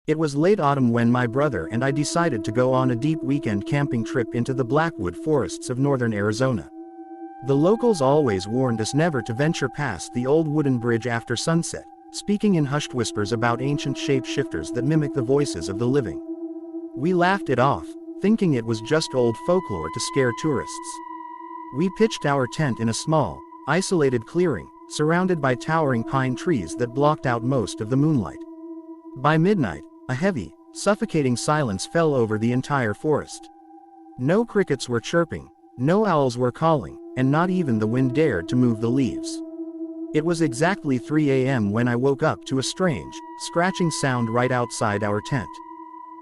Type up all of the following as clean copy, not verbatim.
It was late autumn when my brother and I decided to go on a deep weekend camping trip into the Blackwood forests of northern Arizona. The locals always warned us never to venture past the old wooden bridge after sunset, speaking in hushed whispers about ancient shapeshifters that mimic the voices of the living. We laughed it off, thinking it was just old folklore to scare tourists. We pitched our tent in a small, isolated clearing, surrounded by towering pine trees that blocked out most of the moonlight. By midnight, a heavy, suffocating silence fell over the entire forest. No crickets were chirping, no owls were calling, and not even the wind dared to move the leaves. It was exactly 3 a.m. when I woke up to a strange, scratching sound right outside our tent.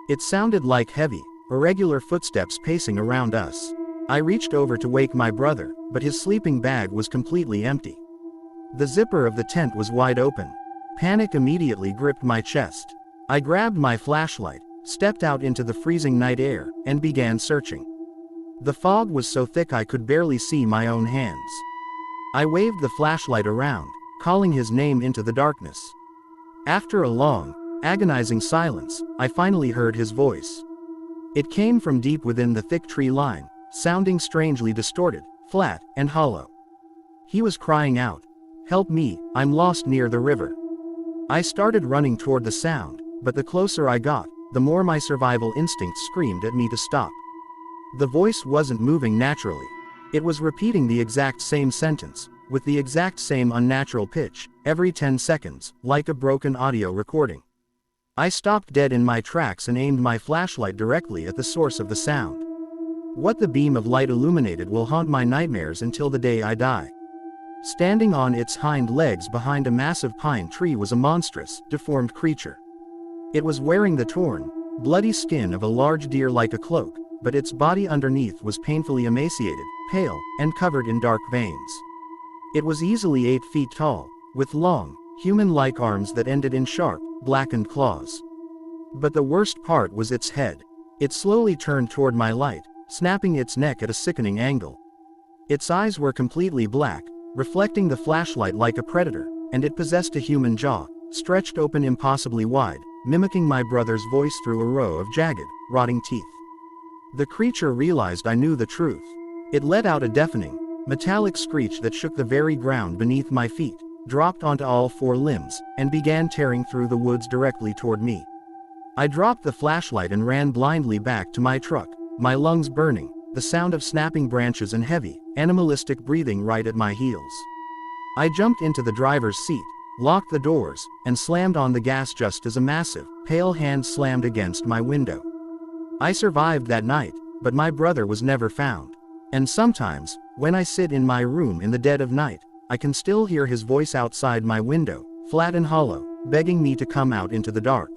It sounded like heavy, irregular footsteps pacing around us. I reached over to wake my brother, but his sleeping bag was completely empty. The zipper of the tent was wide open. Panic immediately gripped my chest. I grabbed my flashlight, stepped out into the freezing night air, and began searching. The fog was so thick I could barely see my own hands. I waved the flashlight around, calling his name into the darkness. After a long, agonizing silence, I finally heard his voice. It came from deep within the thick tree line, sounding strangely distorted, flat, and hollow. He was crying out, "Help me, I'm lost near the river." I started running toward the sound, but the closer I got, the more my survival instincts screamed at me to stop. The voice wasn't moving naturally. It was repeating the exact same sentence, with the exact same unnatural pitch, every 10 seconds, like a broken audio recording. I stopped dead in my tracks and aimed my flashlight directly at the source of the sound. What the beam of light illuminated will haunt my nightmares until the day I die. Standing on its hind legs behind a massive pine tree was a monstrous, deformed creature. It was wearing the torn, bloody skin of a large deer like a cloak, but its body underneath was painfully emaciated, pale, and covered in dark veins. It was easily 8 feet tall, with long, human-like arms that ended in sharp, blackened claws. But the worst part was its head. It slowly turned toward my light, snapping its neck at a sickening angle. Its eyes were completely black, reflecting the flashlight like a predator, and it possessed a human jaw, stretched open impossibly wide, mimicking my brother's voice through a row of jagged, rotting teeth. The creature realized I knew the truth. It let out a deafening, metallic screech that shook the very ground beneath my feet, dropped onto all 4 limbs, and began tearing through the woods directly toward me. I dropped the flashlight and ran blindly back to my truck, my lungs burning, the sound of snapping branches and heavy, animalistic breathing right at my heels. I jumped into the driver's seat, locked the doors, and slammed on the gas just as a massive, pale hand slammed against my window. I survived that night, but my brother was never found. And sometimes, when I sit in my room in the dead of night, I can still hear his voice outside my window, flat and hollow, begging me to come out into the dark.